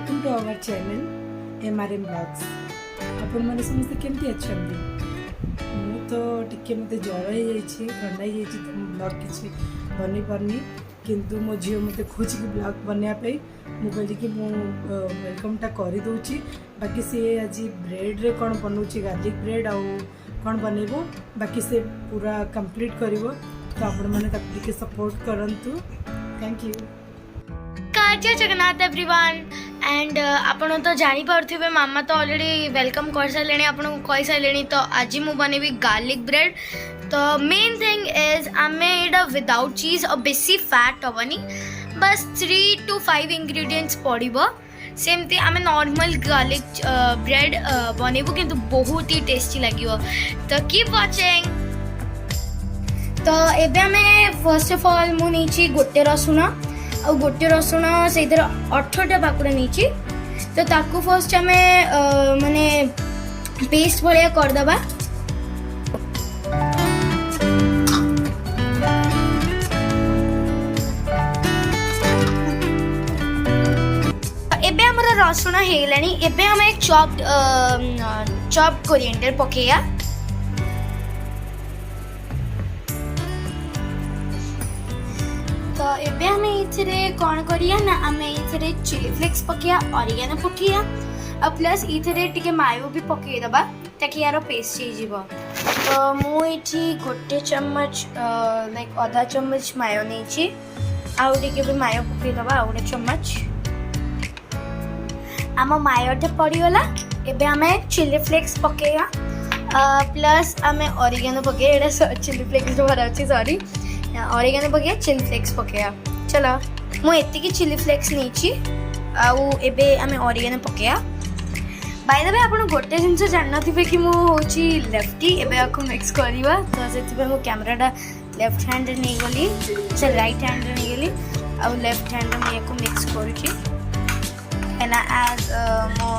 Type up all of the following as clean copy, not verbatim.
Welcome to our channel MRM blogs. आपण मैंने समस्त केमती अच्छा मु तो टिके मत ज्वर हो ठंडा हो तो ब्लॉग किसी बन पारनी किंतु मो झील मत खोज कि ब्लॉग बनवाई मुझे कि वेलकमटा करदे। बाकी सी आज ब्रेड रे कौन बनाऊँ गार्लिक ब्रेड आउ कौन बनइबो बाकी से पूरा कंप्लीट करिवो तो आपण मैंने सपोर्ट करंतु। Thank you. जय जगन्नाथ एवरीवन एंड आपण तो जानी पारथिबे मामा तो ऑलरेडी वेलकम कर सारे आपन कहि सारे। तो आज मु बनेबी गार्लिक ब्रेड। तो main thing is I made without चीज और बेसी फैट हेनी बस 3 to 5 इंग्रेडिएंट्स पड़ो सेमती आम नॉर्मल गार्लिक ब्रेड बनइबू किंतु बहुत ही टेस्टी लगे। तो कीप वाचिंग। तो एबे हमें फर्स्ट ऑफ ऑल मु नहीं गोटे रसुण आ गोटे रसुण से 8टा पाकुड़ा नहीं तो ताकू फर्स्ट आम माने पेस्ट भाया करदबा। एबे हमर रसुण हेलानी एबे हम एक चॉप्ड कोरिएंडर पकेया। तो एबे हमें इथरे कौन करिया ना आमे इथरे चिली फ्लेक्स पकिया ऑरिगेनो पकिया और प्लस इथरे टिके मायो भी पके दबा ताकि यार पेस्ट चीज जीवो। तो मु इठी गोटे चम्मच लाइक आधा चम्मच मायो नेची आउ टिके भी मायो पके दबा आ गोटे चम्मच आम मायो टे पड़ीगला। एबे हमें चिली फ्लेक्स पकेया प्लस आमे ऑरिगेनो पके एडा चिली फ्लेक्स भरा अछि सॉरी ऑरिगेनो पके चिली फ्लेक्स पकेया। चलो मु एतिकी चिली फ्लेक्स नहीं आउ एबे आमे ऑरिगेनो पकेया। बाय द वे आपण गोटे जिंस जान नथिबे कि मु होची लेफ्टी एबे आको मिक्स करबा तो सेतिबे मु कैमराटा लेफ्ट हैंड रे नै गली से राइट हैंड रे नै गली आउ लेफ्ट हैंड रे एको मिक्स करूची एना एज मो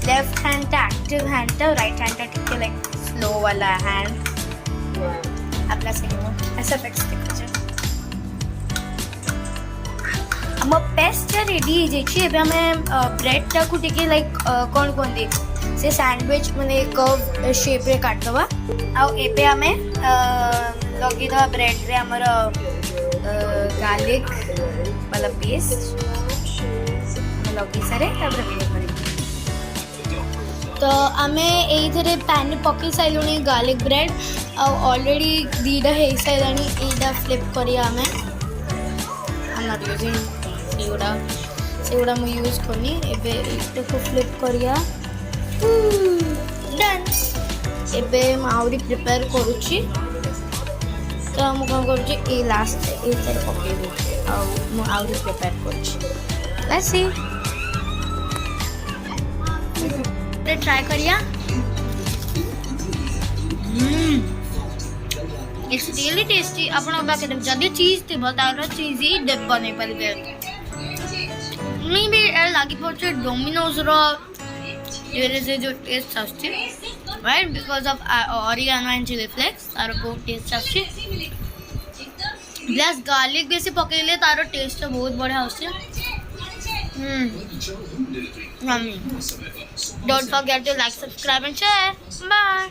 लेफ्ट हैंड टा एक्टिव हैंड टा राइट हैंड टा टिके लाइक स्लो वाला हैंड अपना से ऐसा फिक्स देखो हम पेस्ट रेडी हो जाइए। एबे हमें ब्रेड टा को टिके लाइक कौन कहते से सैंडविच माने कर्व शेप रे काट दबा आ एबे हमें लगी दबा ब्रेड रे हमर गार्लिक वाला पेस्ट लगी सारे तबरे भी करी। तो आमे एइथरे पैन पके साइलोनी गार्लिक ब्रेड आ ऑलरेडी दीडा हे साइलानी एडा फ्लिप करिया हमें आई नॉट यूजिंग सेगुड़ा मु यूज करनी एबे इटा को फ्लिप करिया डन। एबे म आउरी प्रिपेयर करूची तो मु कोन करूची ए लास्ट ए साइड पके दे आ मु आउरी प्रिपेयर करूची। लेट्स सी ट्राई करिया। It's really tasty. आपण बाके जदी चीज थी तार चीज ही डिप बने परिबे मी भी लागी पड़े डोमिनोज रो ये से जो टेस्ट आछे right because of oregano and chili flakes तार को टेस्ट आछे प्लस गार्लिक बेसी पकेले तार टेस्ट बहुत बढ़िया आछे। Don't forget to like, subscribe and share. Bye.